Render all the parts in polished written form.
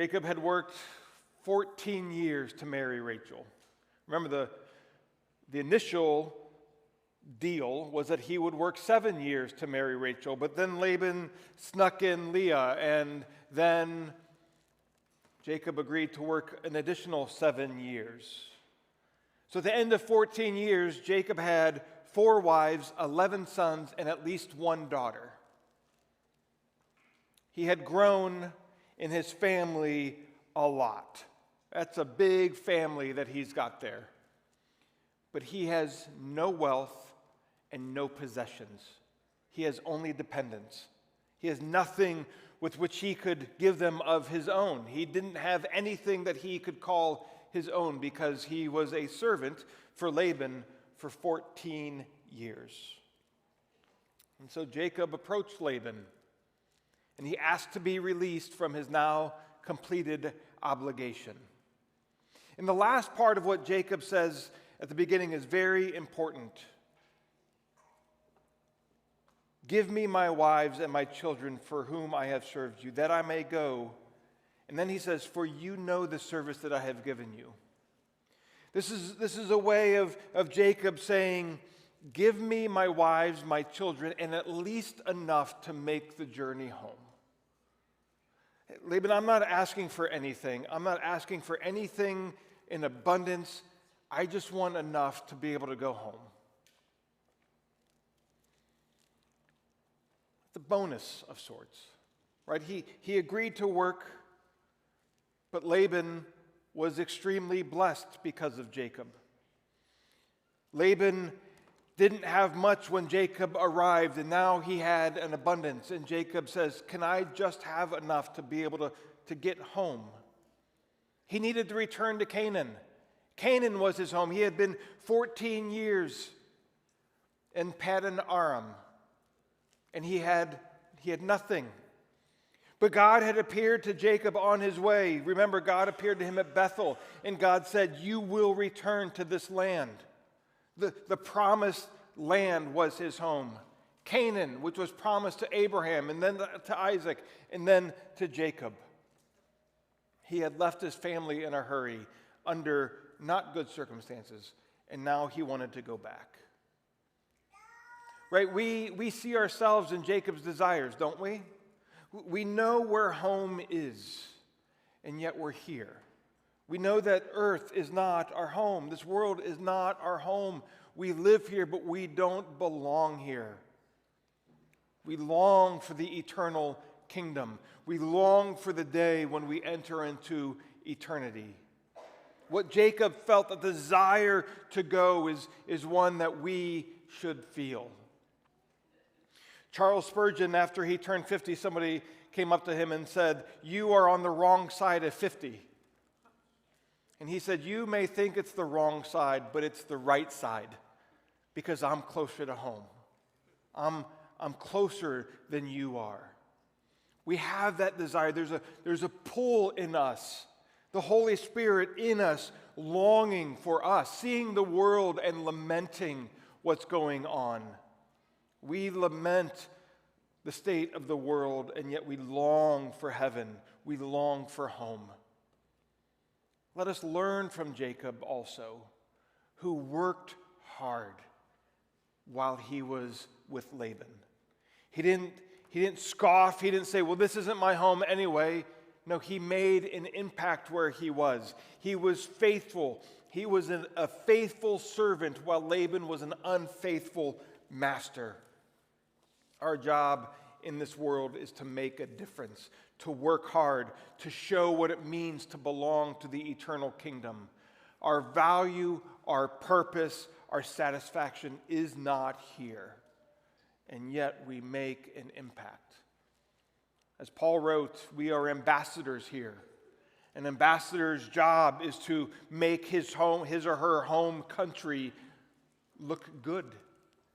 Jacob had worked 14 years to marry Rachel. Remember, the initial deal was that he would work 7 years to marry Rachel, but then Laban snuck in Leah, and then Jacob agreed to work an additional 7 years. So at the end of 14 years, Jacob had 4 wives, 11 sons, and at least 1 daughter. He had grown in his family a lot. That's a big family that he's got there. But he has no wealth and no possessions. He has only dependents. He has nothing with which he could give them of his own. He didn't have anything that he could call his own because he was a servant for Laban for 14 years. And so Jacob approached Laban, and he asked to be released from his now completed obligation. And the last part of what Jacob says at the beginning is very important. Give me my wives and my children for whom I have served you, that I may go. And then he says, for you know the service that I have given you. This is a way of Jacob saying, give me my wives, my children, and at least enough to make the journey home. Laban, I'm not asking for anything. I'm not asking for anything in abundance. I just want enough to be able to go home. The bonus of sorts, right? He agreed to work, but Laban was extremely blessed because of Jacob. Laban didn't have much when Jacob arrived, and now he had an abundance. And Jacob says, can I just have enough to be able to get home? He needed to return to Canaan. Canaan was his home. He had been 14 years in Paddan Aram, and he had nothing. But God had appeared to Jacob on his way. Remember, God appeared to him at Bethel, and God said, you will return to this land. The promised land was his home. Canaan, which was promised to Abraham, and then to Isaac, and then to Jacob. He had left his family in a hurry under not good circumstances, and now he wanted to go back. Right? We see ourselves in Jacob's desires, don't we? We know where home is, and yet we're here. We know that earth is not our home. This world is not our home. We live here, but we don't belong here. We long for the eternal kingdom. We long for the day when we enter into eternity. What Jacob felt, the desire to go, is one that we should feel. Charles Spurgeon, after he turned 50, somebody came up to him and said, you are on the wrong side of 50. And he said, you may think it's the wrong side, but it's the right side because I'm closer to home. I'm closer than you are. We have that desire. There's a pull in us, the Holy Spirit in us, longing for us, seeing the world and lamenting what's going on. We lament the state of the world, and yet we long for heaven. We long for home. Let us learn from Jacob also, who worked hard while he was with Laban. He didn't scoff. He didn't say, well, this isn't my home anyway. No, he made an impact where he was. He was faithful. He was a faithful servant while Laban was an unfaithful master. Our job in this world is to make a difference, to work hard, to show what it means to belong to the eternal kingdom. Our value, our purpose, our satisfaction is not here, and yet we make an impact. As Paul wrote, we are ambassadors here. An ambassador's job is to make his or her home country look good.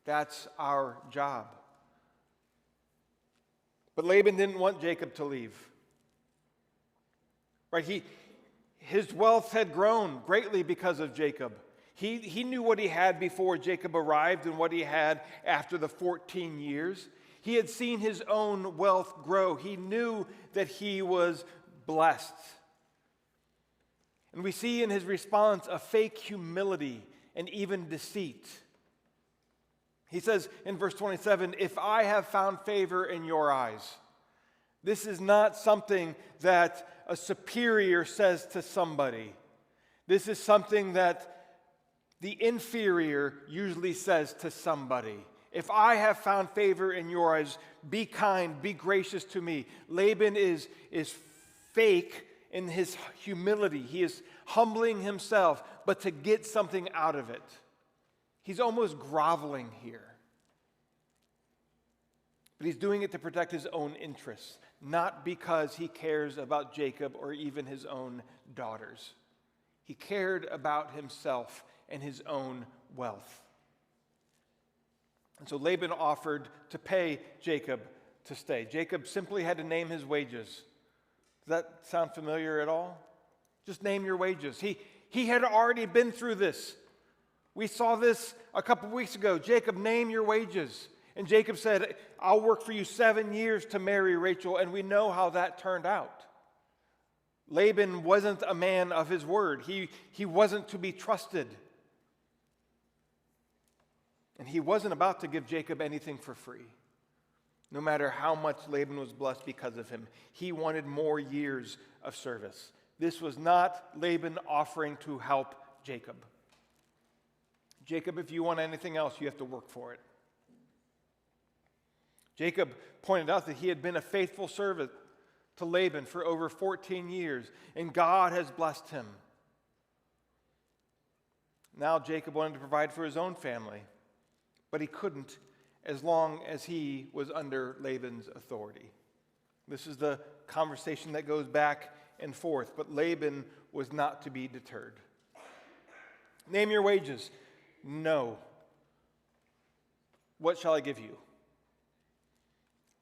That's our job. But Laban didn't want Jacob to leave. Right? His wealth had grown greatly because of Jacob. He knew what he had before Jacob arrived and what he had after the 14 years. He had seen his own wealth grow. He knew that he was blessed. And we see in his response a fake humility and even deceit. He says in verse 27, "If I have found favor in your eyes." This is not something that a superior says to somebody. This is something that the inferior usually says to somebody. If I have found favor in your eyes, be kind, be gracious to me. Laban is fake in his humility. He is humbling himself, but to get something out of it. He's almost groveling here. But he's doing it to protect his own interests, not because he cares about Jacob or even his own daughters. He cared about himself and his own wealth. And so Laban offered to pay Jacob to stay. Jacob simply had to name his wages. Does that sound familiar at all? Just name your wages. He had already been through this. We saw this a couple weeks ago. Jacob, name your wages. And Jacob said, I'll work for you 7 years to marry Rachel, and we know how that turned out. Laban wasn't a man of his word. He wasn't to be trusted. And he wasn't about to give Jacob anything for free, no matter how much Laban was blessed because of him. He wanted more years of service. This was not Laban offering to help Jacob. Jacob, if you want anything else, you have to work for it. Jacob pointed out that he had been a faithful servant to Laban for over 14 years, and God has blessed him. Now Jacob wanted to provide for his own family, but he couldn't as long as he was under Laban's authority. This is the conversation that goes back and forth, but Laban was not to be deterred. Name your wages. No. What shall I give you?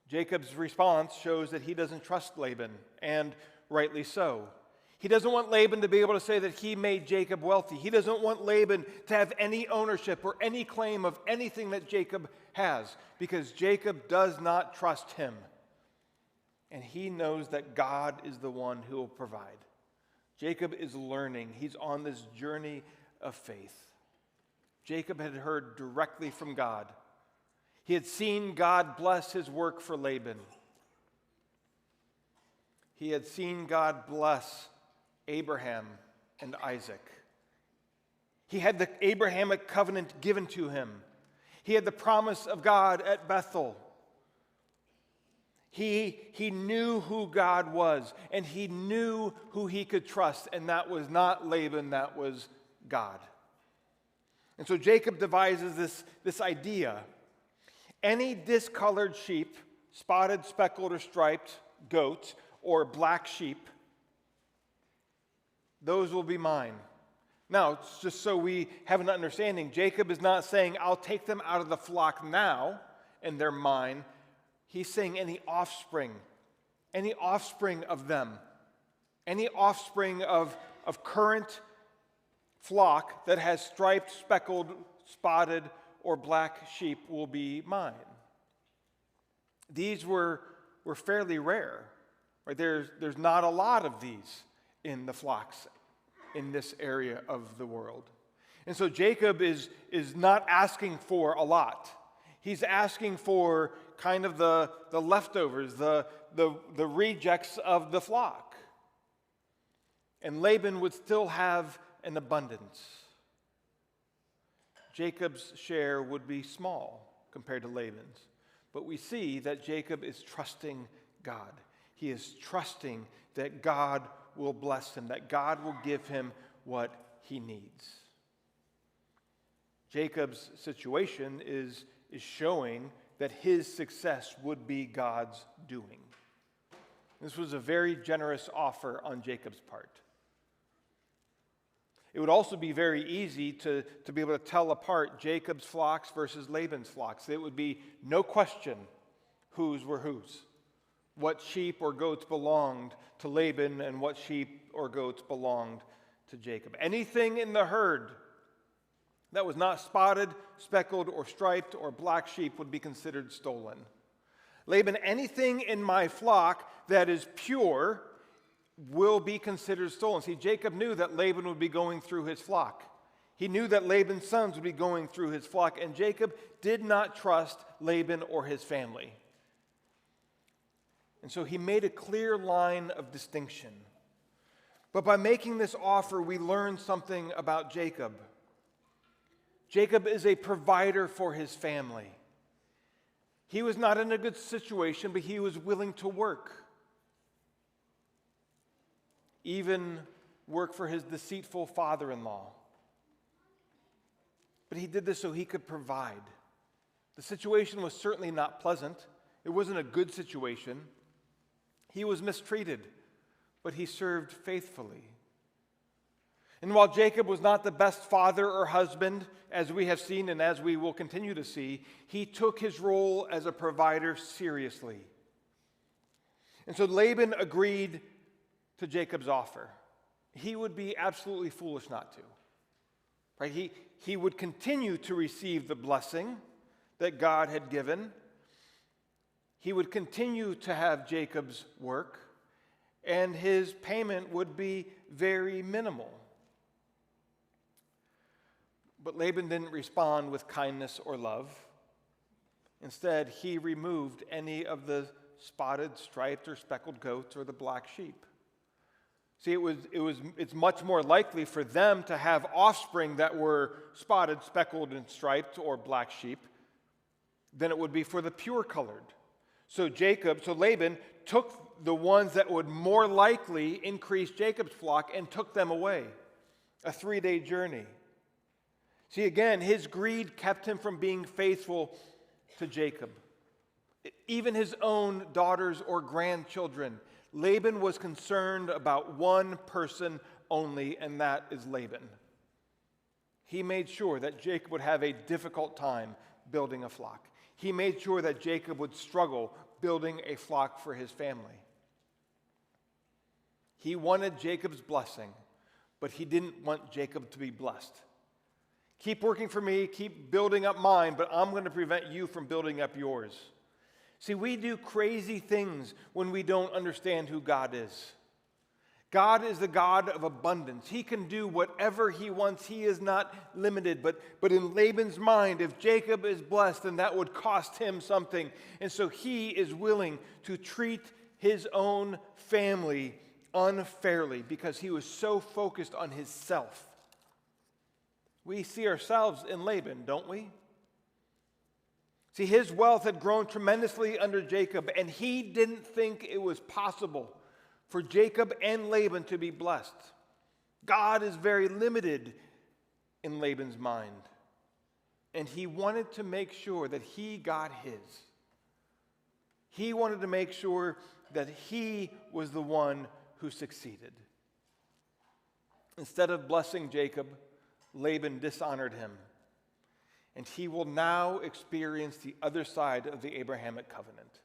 Jacob's response shows that he doesn't trust Laban, and rightly so. He doesn't want Laban to be able to say that he made Jacob wealthy. He doesn't want Laban to have any ownership or any claim of anything that Jacob has, because Jacob does not trust him. And he knows that God is the one who will provide. Jacob is learning. He's on this journey of faith. Jacob had heard directly from God. He had seen God bless his work for Laban. He had seen God bless Abraham and Isaac. He had the Abrahamic Covenant given to him. He had the promise of God at Bethel. He knew who God was, and he knew who he could trust, and that was not Laban, that was God. And so Jacob devises this idea. Any discolored sheep, spotted, speckled, or striped goat, or black sheep, those will be mine. Now, it's just so we have an understanding, Jacob is not saying, I'll take them out of the flock now, and they're mine. He's saying any offspring of them, any offspring of current flock that has striped, speckled, spotted, or black sheep will be mine. These were fairly rare. Right? There's not a lot of these in the flocks in this area of the world. And so Jacob is not asking for a lot. He's asking for kind of the leftovers, the rejects of the flock. And Laban would still have an abundance. Jacob's share would be small compared to Laban's. But we see that Jacob is trusting God. He is trusting that God will bless him, that God will give him what he needs. Jacob's situation is showing that his success would be God's doing. This was a very generous offer on Jacob's part. It would also be very easy to be able to tell apart Jacob's flocks versus Laban's flocks. It would be no question whose were whose. What sheep or goats belonged to Laban and what sheep or goats belonged to Jacob. Anything in the herd that was not spotted, speckled, or striped, or black sheep would be considered stolen. Laban, anything in my flock that is pure, will be considered stolen. See, Jacob knew that Laban would be going through his flock. He knew that Laban's sons would be going through his flock, and Jacob did not trust Laban or his family. And so he made a clear line of distinction. But by making this offer, we learn something about Jacob. Jacob is a provider for his family. He was not in a good situation, but he was willing to work. Even work for his deceitful father-in-law. But he did this so he could provide. The situation was certainly not pleasant. It wasn't a good situation. He was mistreated, but he served faithfully. And while Jacob was not the best father or husband, as we have seen and as we will continue to see, he took his role as a provider seriously. And so Laban agreed to Jacob's offer. He would be absolutely foolish not to. Right? He would continue to receive the blessing that God had given. He would continue to have Jacob's work, and his payment would be very minimal. But Laban didn't respond with kindness or love. Instead, he removed any of the spotted, striped, or speckled goats or the black sheep. See, it's much more likely for them to have offspring that were spotted, speckled, and striped, or black sheep, than it would be for the pure colored. So Laban took the ones that would more likely increase Jacob's flock and took them away. A 3-day journey. See, again, his greed kept him from being faithful to Jacob. Even his own daughters or grandchildren. Laban was concerned about one person only, and that is Laban. He made sure that Jacob would have a difficult time building a flock. He made sure that Jacob would struggle building a flock for his family. He wanted Jacob's blessing, but he didn't want Jacob to be blessed. Keep working for me, keep building up mine, but I'm going to prevent you from building up yours. See, we do crazy things when we don't understand who God is. God is the God of abundance. He can do whatever he wants. He is not limited. But in Laban's mind, if Jacob is blessed, then that would cost him something. And so he is willing to treat his own family unfairly because he was so focused on his self. We see ourselves in Laban, don't we? See, his wealth had grown tremendously under Jacob, and he didn't think it was possible for Jacob and Laban to be blessed. God is very limited in Laban's mind, and he wanted to make sure that he got his. He wanted to make sure that he was the one who succeeded. Instead of blessing Jacob, Laban dishonored him. And he will now experience the other side of the Abrahamic Covenant.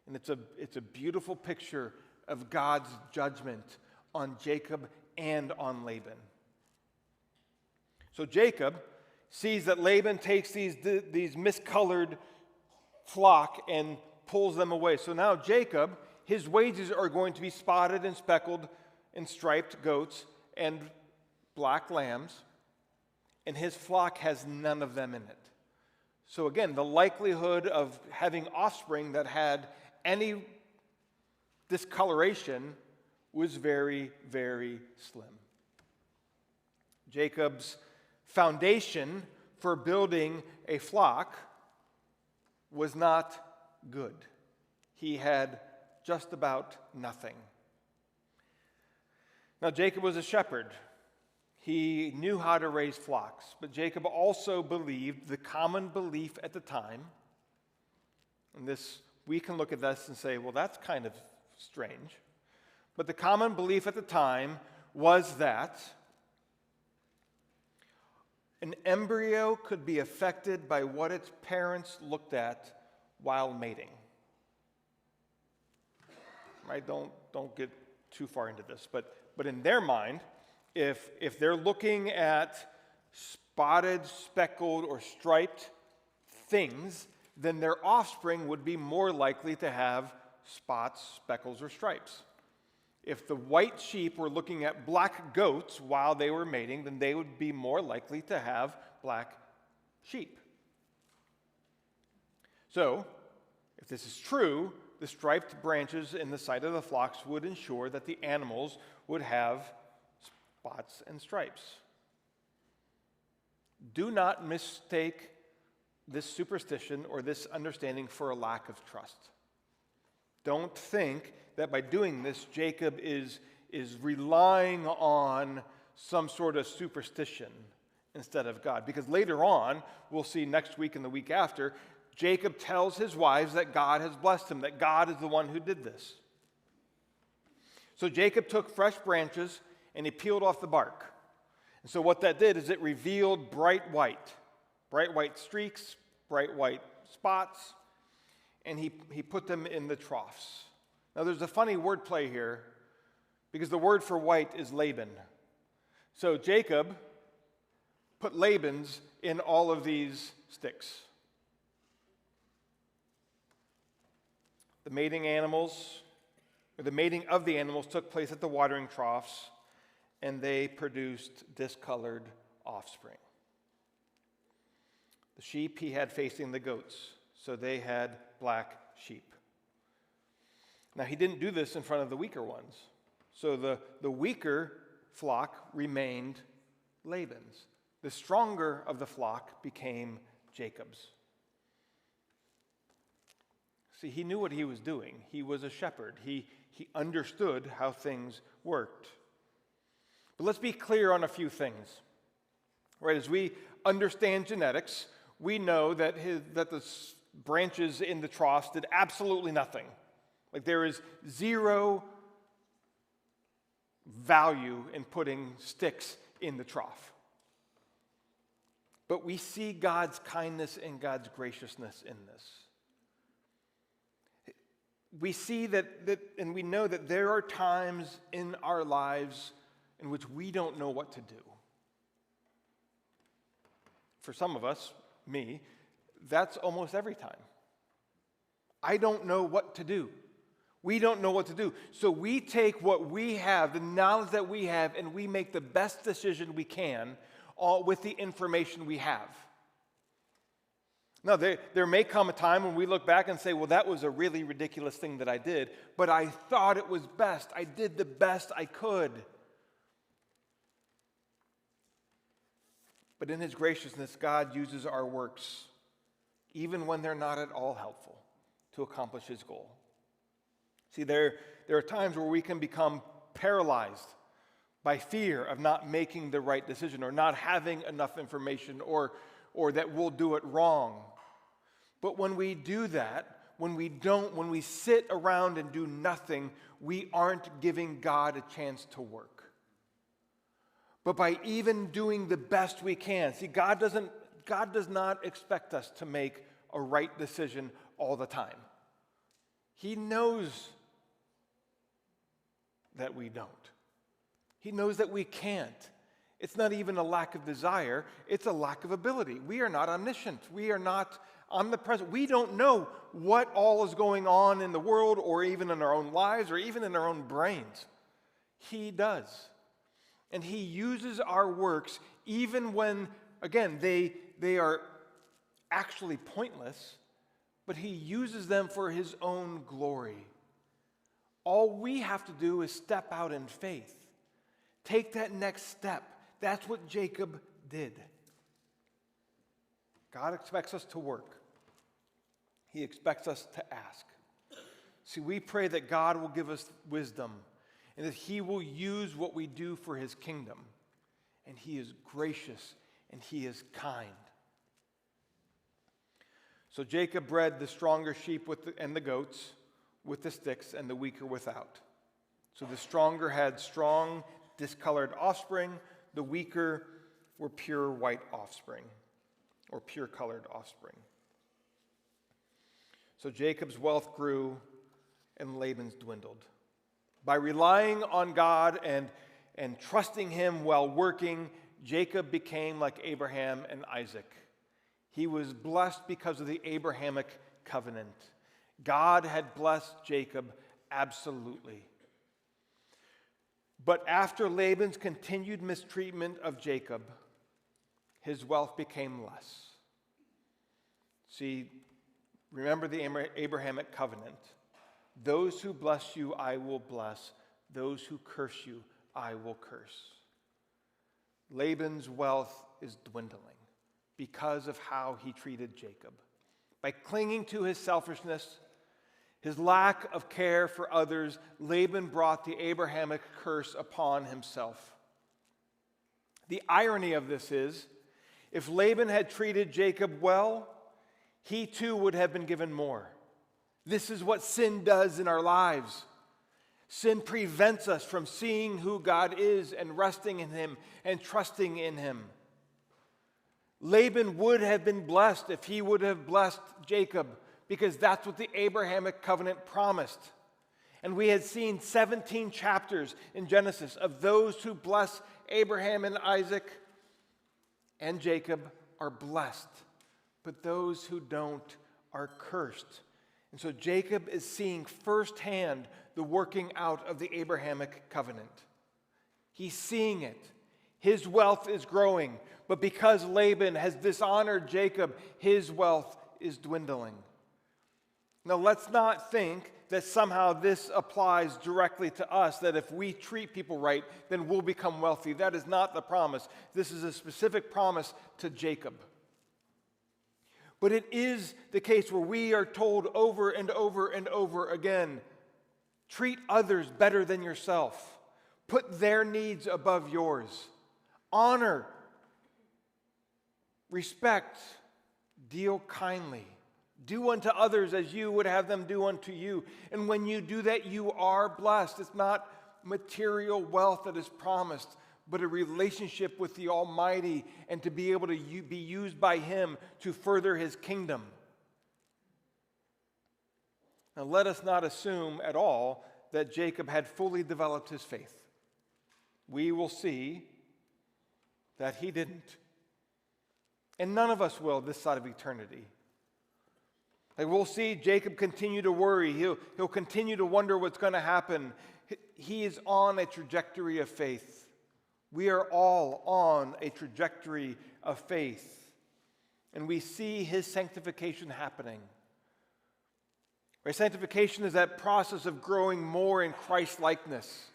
And it's a beautiful picture of God's judgment on Jacob and on Laban. So Jacob sees that Laban takes these miscolored flock and pulls them away. So now Jacob, his wages are going to be spotted and speckled and striped goats and black lambs. And his flock has none of them in it. So again, the likelihood of having offspring that had any discoloration was very, very slim. Jacob's foundation for building a flock was not good. He had just about nothing. Now, Jacob was a shepherd. He knew how to raise flocks, but Jacob also believed the common belief at the time, and this, we can look at this and say, well, that's kind of strange, but the common belief at the time was that an embryo could be affected by what its parents looked at while mating. Right? Don't get too far into this, but in their mind, if they're looking at spotted, speckled, or striped things, then their offspring would be more likely to have spots, speckles, or stripes. if the white sheep were looking at black goats while they were mating, then they would be more likely to have black sheep. So, if this is true, the striped branches in the side of the flocks would ensure that the animals would have spots and stripes. Do not mistake this superstition or this understanding for a lack of trust. Don't think that by doing this, Jacob is relying on some sort of superstition instead of God. Because later on, we'll see next week and the week after, Jacob tells his wives that God has blessed him, that God is the one who did this. So Jacob took fresh branches and he peeled off the bark. And so what that did is it revealed bright white streaks, bright white spots, and he put them in the troughs. Now there's a funny word play here because the word for white is Laban. So Jacob put Laban's in all of these sticks. The mating of the animals took place at the watering troughs, and they produced discolored offspring. The sheep he had facing the goats, so they had black sheep. Now he didn't do this in front of the weaker ones, so the weaker flock remained Laban's. The stronger of the flock became Jacob's. See, he knew what he was doing. He was a shepherd. He understood how things worked. But let's be clear on a few things. Right, as we understand genetics, we know that the branches in the troughs did absolutely nothing. Like there is zero value in putting sticks in the trough. But we see God's kindness and God's graciousness in this. We see that and we know that there are times in our lives in which we don't know what to do. For some of us, me, that's almost every time. I don't know what to do. We don't know what to do. So we take what we have, the knowledge that we have, and we make the best decision we can with the information we have. Now, there may come a time when we look back and say, well, that was a really ridiculous thing that I did, but I thought it was best. I did the best I could. But in his graciousness, God uses our works, even when they're not at all helpful, to accomplish his goal. See, there are times where we can become paralyzed by fear of not making the right decision or not having enough information or that we'll do it wrong. But when we do that, when we sit around and do nothing, we aren't giving God a chance to work. But by even doing the best we can, see, God does not expect us to make a right decision all the time. He knows that we don't. He knows that we can't. It's not even a lack of desire, it's a lack of ability. We are not omniscient. We are not omnipresent. We don't know what all is going on in the world or even in our own lives or even in our own brains. He does. And he uses our works even when, again, they are actually pointless, but he uses them for his own glory. All we have to do is step out in faith. Take that next step. That's what Jacob did. God expects us to work. He expects us to ask. See, we pray that God will give us wisdom and that he will use what we do for his kingdom. And he is gracious and he is kind. So Jacob bred the stronger sheep and the goats with the sticks and the weaker without. So the stronger had strong, discolored offspring. The weaker were pure white offspring, or pure colored offspring. So Jacob's wealth grew and Laban's dwindled. By relying on God and trusting him while working, Jacob became like Abraham and Isaac. He was blessed because of the Abrahamic Covenant. God had blessed Jacob absolutely. But after Laban's continued mistreatment of Jacob, his wealth became less. See, remember the Abrahamic Covenant. Those who bless you, I will bless. Those who curse you, I will curse. Laban's wealth is dwindling because of how he treated Jacob. By clinging to his selfishness, his lack of care for others, Laban brought the Abrahamic curse upon himself. The irony of this is, if Laban had treated Jacob well, he too would have been given more. This is what sin does in our lives. Sin prevents us from seeing who God is and resting in him and trusting in him. Laban would have been blessed if he would have blessed Jacob, because that's what the Abrahamic Covenant promised. And we had seen 17 chapters in Genesis of those who bless Abraham and Isaac and Jacob are blessed, but those who don't are cursed. And so Jacob is seeing firsthand the working out of the Abrahamic Covenant. He's seeing it. His wealth is growing, but because Laban has dishonored Jacob, his wealth is dwindling. Now, let's not think that somehow this applies directly to us, that if we treat people right, then we'll become wealthy. That is not the promise. This is a specific promise to Jacob. But it is the case where we are told over and over and over again, treat others better than yourself. Put their needs above yours. Honor, respect, deal kindly. Do unto others as you would have them do unto you. And when you do that, you are blessed. It's not material wealth that is promised, but a relationship with the Almighty and to be able to be used by Him to further His kingdom. Now, let us not assume at all that Jacob had fully developed his faith. We will see that he didn't. And none of us will this side of eternity. Like, we'll see Jacob continue to worry. He'll continue to wonder what's going to happen. He is on a trajectory of faith. We are all on a trajectory of faith. And we see his sanctification happening. Right? Sanctification is that process of growing more in Christ-likeness.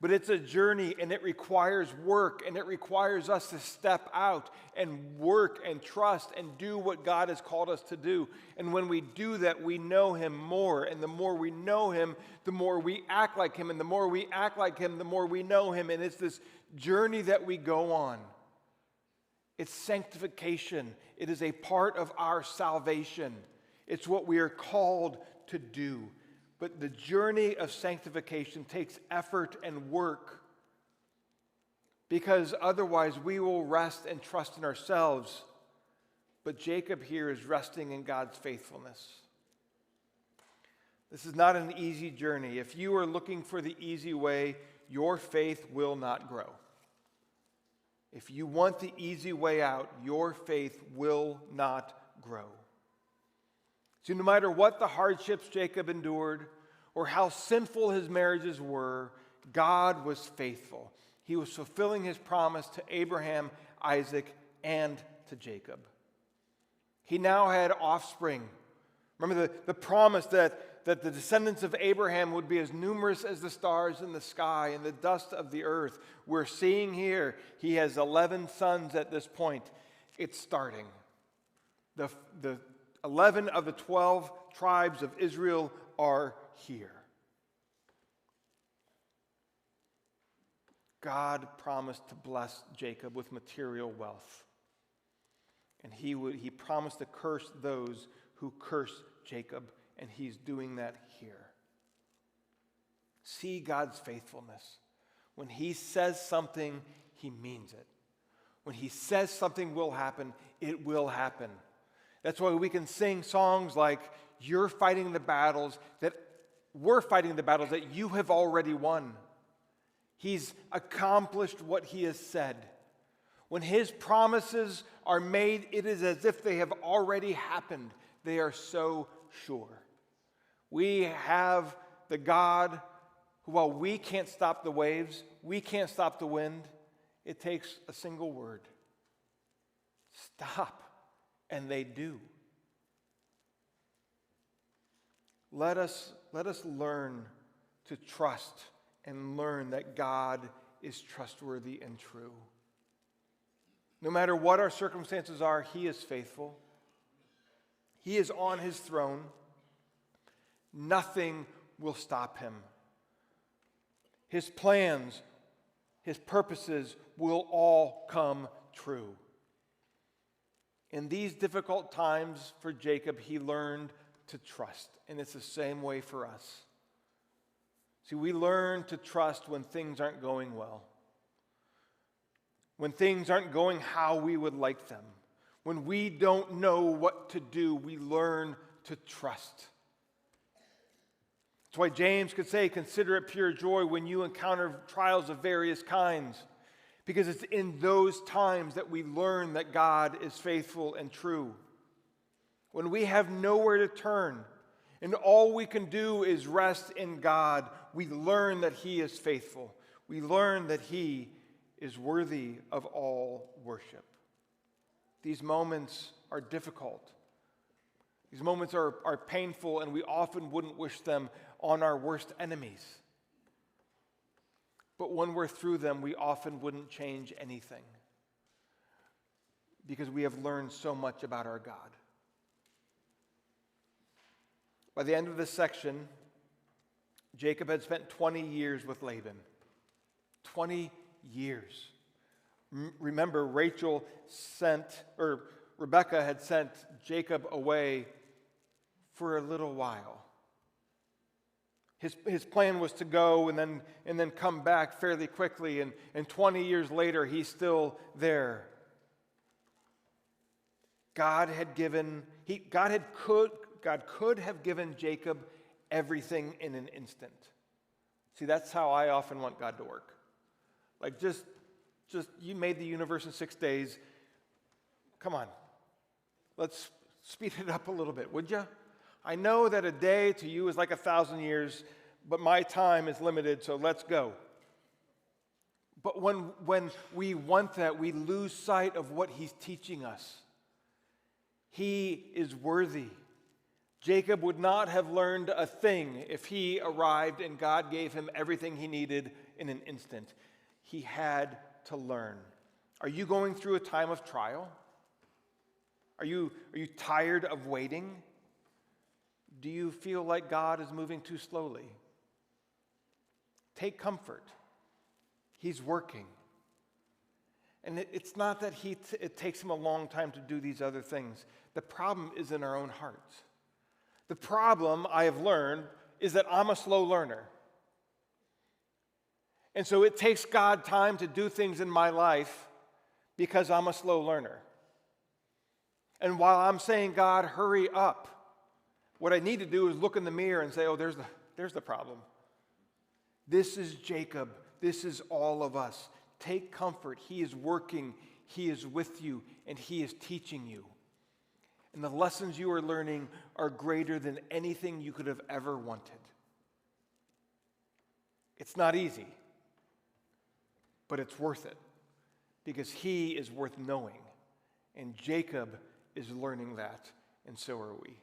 But it's a journey, and it requires work, and it requires us to step out and work and trust and do what God has called us to do. And when we do that, we know Him more. And the more we know Him, the more we act like Him. And the more we act like Him, the more we know Him. And it's this journey that we go on. It's sanctification. It is a part of our salvation. It's what we are called to do. But the journey of sanctification takes effort and work, because otherwise we will rest and trust in ourselves. But Jacob here is resting in God's faithfulness. This is not an easy journey. If you are looking for the easy way, your faith will not grow. If you want the easy way out, your faith will not grow. So no matter what the hardships Jacob endured or how sinful his marriages were, God was faithful. He was fulfilling His promise to Abraham, Isaac, and to Jacob. He now had offspring. Remember the promise that the descendants of Abraham would be as numerous as the stars in the sky and the dust of the earth. We're seeing here he has 11 sons at this point. It's starting. The 11 of the 12 tribes of Israel are here. God promised to bless Jacob with material wealth. And he promised to curse those who curse Jacob, and He's doing that here. See God's faithfulness. When He says something, He means it. When He says something will happen, it will happen. That's why we can sing songs like, "You're fighting the battles that we're fighting the battles that you have already won." He's accomplished what He has said. When His promises are made, it is as if they have already happened. They are so sure. We have the God who, while we can't stop the waves, we can't stop the wind, it takes a single word. Stop. And they do. Let us learn to trust and learn that God is trustworthy and true. No matter what our circumstances are, He is faithful. He is on His throne. Nothing will stop Him. His plans, His purposes will all come true. In these difficult times for Jacob, he learned to trust, and it's the same way for us. See, we learn to trust when things aren't going well, when things aren't going how we would like them, when we don't know what to do, we learn to trust. That's why James could say, consider it pure joy when you encounter trials of various kinds, because it's in those times that we learn that God is faithful and true. When we have nowhere to turn and all we can do is rest in God, we learn that He is faithful. We learn that He is worthy of all worship. These moments are difficult. These moments are painful, and we often wouldn't wish them on our worst enemies. But when we're through them, we often wouldn't change anything because we have learned so much about our God. By the end of this section, Jacob had spent 20 years with Laban. 20 years. Remember, Rebekah had sent Jacob away for a little while. His plan was to go and then come back fairly quickly, and 20 years later, he's still there. God could have given Jacob everything in an instant. See, that's how I often want God to work. Like, just you made the universe in 6 days. Come on, let's speed it up a little bit, would you? I know that a day to you is like 1,000 years, but my time is limited, so let's go. But when we want that, we lose sight of what He's teaching us. He is worthy. Jacob would not have learned a thing if he arrived and God gave him everything he needed in an instant. He had to learn. Are you going through a time of trial? Are you tired of waiting? Do you feel like God is moving too slowly? Take comfort. He's working. And it's not that it takes Him a long time to do these other things. The problem is in our own hearts. The problem, I have learned, is that I'm a slow learner. And so it takes God time to do things in my life because I'm a slow learner. And while I'm saying, God, hurry up, what I need to do is look in the mirror and say, oh, there's the problem. This is Jacob. This is all of us. Take comfort. He is working. He is with you, and He is teaching you. And the lessons you are learning are greater than anything you could have ever wanted. It's not easy, but it's worth it because He is worth knowing. And Jacob is learning that, and so are we.